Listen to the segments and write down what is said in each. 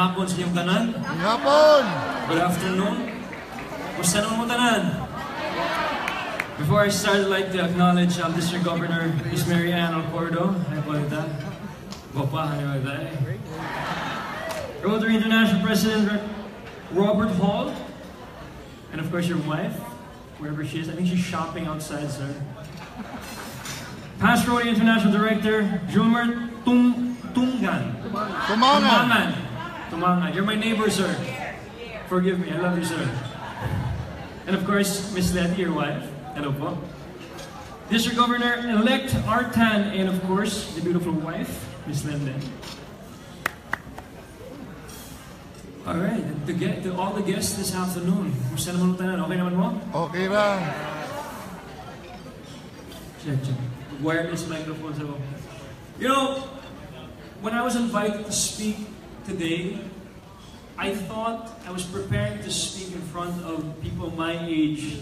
Hapon sa inyong tanan. Hapon! Good afternoon. Kumusta naman mo tanan? Before I start, I'd like to acknowledge District Governor Ms. Mary Ann Alcordo. Hi po ita. Gopa, hi po ita. Rotary International President Robert Hall. And of course your wife, wherever she is. I think she's shopping outside, sir. Past Rotary International Director Julmer Tungan. Tumangan. You're my neighbor, sir. Forgive me. I love you, sir. And of course, Miss Letty, your wife. Hello po. District Governor-elect Artan, and of course, the beautiful wife, Miss Lenden. All right, to all the guests this afternoon. Kumusta naman tanan? Okay naman mo? Okay ba? Check. Wireless microphone. So, you know, when I was invited to speak today, I thought I was preparing to speak in front of people my age.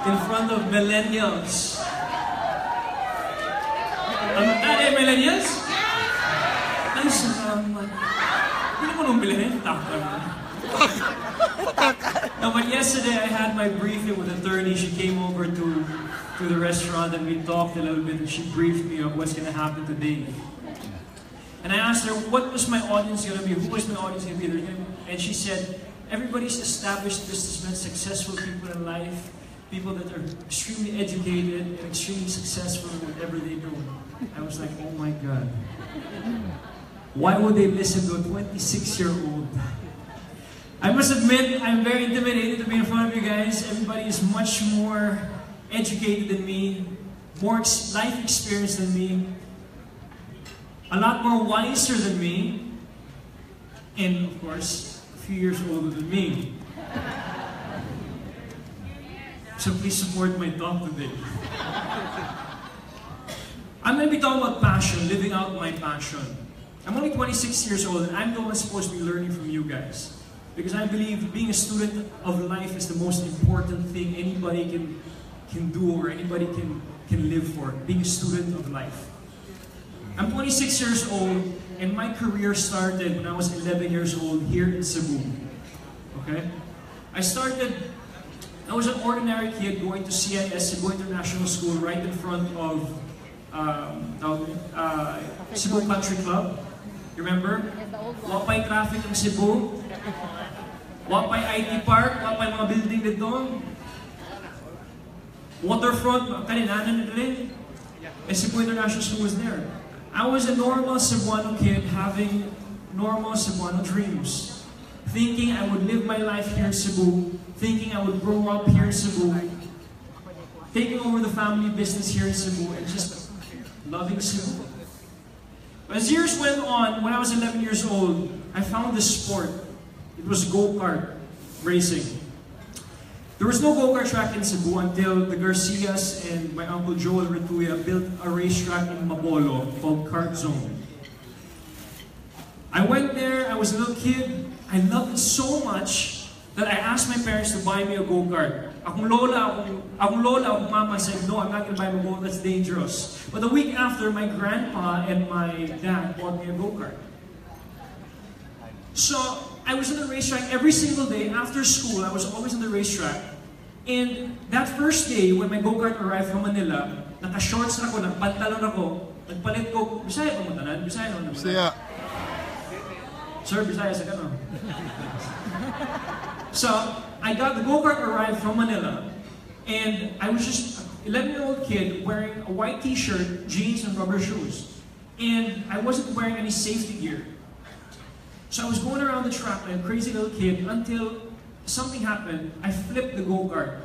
In front of millennials. Millennials? Ay, salamat. Hindi mo nung millennial, takpan mo. No, but yesterday I had my briefing with attorney. She came over to the restaurant and we talked a little bit and she briefed me of what's going to happen today. And I asked her, what was my audience going to be? Who was my audience going to be? And she said, everybody's established businessmen, successful people in life, people that are extremely educated and extremely successful in whatever they do. I was like, oh my God. Why would they listen to a 26-year-old? I must admit, I'm very intimidated to be in front of you guys. Everybody is much more educated than me, more life experience than me, a lot more wiser than me, and of course, a few years older than me. So please support my talk today. I'm going to be talking about passion, living out my passion. I'm only 26 years old and I'm the one supposed to be learning from you guys. Because I believe being a student of life is the most important thing anybody can do or anybody can live for. Being a student of life. I'm 26 years old and my career started when I was 11 years old here in Cebu. Okay? I was an ordinary kid going to CIS, Cebu International School, right in front of Cebu Country Club. You remember? Wapay traffic ng Cebu. Wapay IT Park, wapay mga building dito. Waterfront, kaninanan nila rin. And Cebu International School was there. I was a normal Cebuano kid having normal Cebuano dreams. Thinking I would live my life here in Cebu. Thinking I would grow up here in Cebu. Taking over the family business here in Cebu and just loving Cebu. As years went on, when I was 11 years old, I found this sport. It was go-kart racing. There was no go-kart track in Cebu until the Garcias and my uncle Joel Retuya built a racetrack in Mabolo called Kart Zone. I went there, I was a little kid, I loved it so much that I asked my parents to buy me a go-kart. Akong lola, akong mama said, no, I'm not going to buy me a go-kart, that's dangerous. But the week after, my grandpa and my dad bought me a go-kart. So, I was in the racetrack every single day. After school, I was always in the racetrack. And that first day, when my go-kart arrived from Manila, naka-shorts na ako, nagpantalon ako, nagpalit ko, Bisaya pa mo tanan? Bisaya naman. Bisaya. Sir, Bisaya sa gano'n. So, the go-kart arrived from Manila, and I was just an 11-year-old kid wearing a white t-shirt, jeans, and rubber shoes. And I wasn't wearing any safety gear. So I was going around the track like a crazy little kid until something happened. I flipped the go-kart.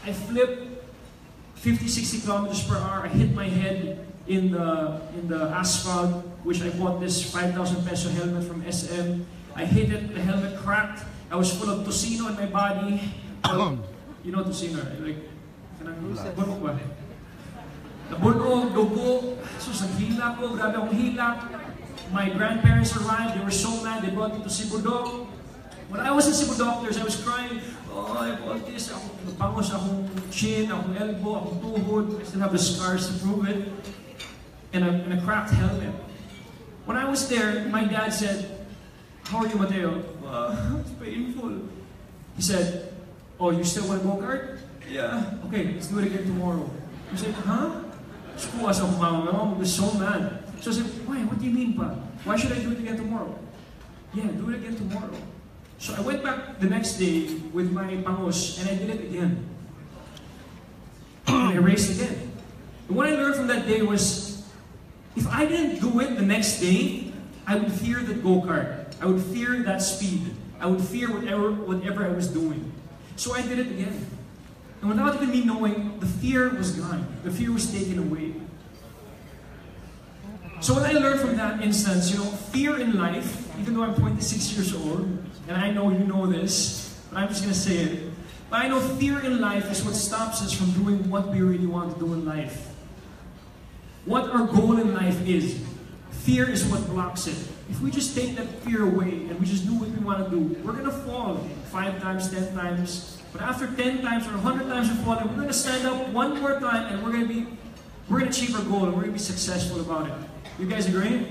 I flipped 50, 60 kilometers per hour. I hit my head in the asphalt, which I bought this 5,000 peso helmet from SM. I hit it, the helmet cracked. I was full of tocino in my body. You know tocino, right? Like, bunog ba? Nabunog, dugo. Sus, ang hila ko, grabe akong hila. My grandparents arrived, they were so mad, they brought me to Cebu Doc. When I was in Cebu Doctors, I was crying, oh, I bought this, napangos akong chin, akong elbow, akong tuhod. I still have the scars to prove it. And a cracked helmet. When I was there, my dad said, "How are you, Mateo?" It's painful. He said, "Oh, you still want to go-kart?" "Yeah." "Okay, let's do it again tomorrow." I said, "Huh?" School as my mom was so mad. So I said, "Why? What do you mean, pa? Why should I do it again tomorrow?" "Yeah, do it again tomorrow." So I went back the next day with my pangos and I did it again. And I raced again. And what I learned from that day was, if I didn't do it the next day, I would fear the go-kart. I would fear that speed. I would fear whatever I was doing. So I did it again. And without even me knowing, the fear was gone. The fear was taken away. So what I learned from that instance, fear in life, even though I'm 26 years old, and I know you know this, but I'm just going to say it. But I know fear in life is what stops us from doing what we really want to do in life. What our goal in life is. Fear is what blocks it. If we just take that fear away and we just do what we want to do, we're going to fall 5 times, 10 times. But after 10 times or 100 times we fall, we're going to stand up one more time and we're going to achieve our goal and we're going to be successful about it. You guys agree?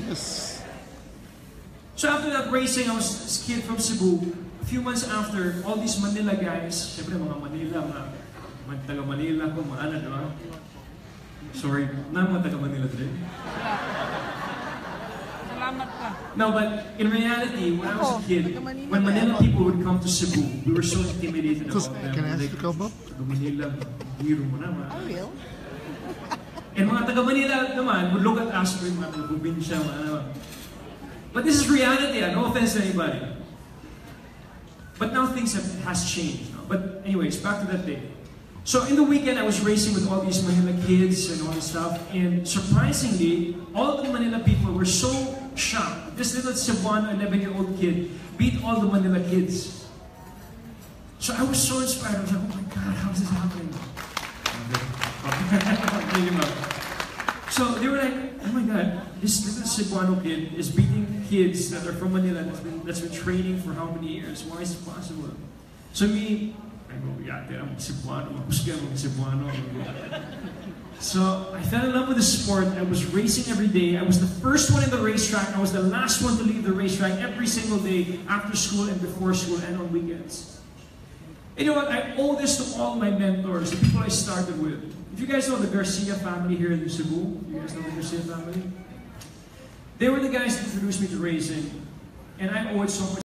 Yes. So after that racing, I was a kid from Cebu. A few months after, all these Manila guys, syempre mga Manila, mga taga Manila ko, mga ano, diba? Sorry, mga taga Manila din. Salamat pa. No, but in reality, when I was a kid, when Manila people would come to Cebu, we were so intimidated about them. Can I ask you to come up? Taga Manila, biro mo naman. Oh, real? And mga taga Manila naman would look at us with mga probinsya, mga ano. But this is reality, no offense to anybody. But now things has changed. No? But anyways, back to that day. So in the weekend, I was racing with all these Manila kids and all this stuff. And surprisingly, all of the Manila people were so shocked. This little Cebuano, 11-year-old kid beat all the Manila kids. So I was so inspired. I was like, oh my God, how is this happening? So they were like, oh my God, this little Cebuano kid is beating kids that are from Manila that's been training for how many years? Why is it possible? So me, I go, yeah, I'm Cebuano, Cebuano. So I fell in love with the sport. I was racing every day. I was the first one in the racetrack. I was the last one to leave the racetrack every single day, after school and before school and on weekends. And you know what? I owe this to all my mentors, the people I started with. If you guys know the Garcia family here in Cebu, you guys know the Garcia family? They were the guys that introduced me to racing, and I owe it so much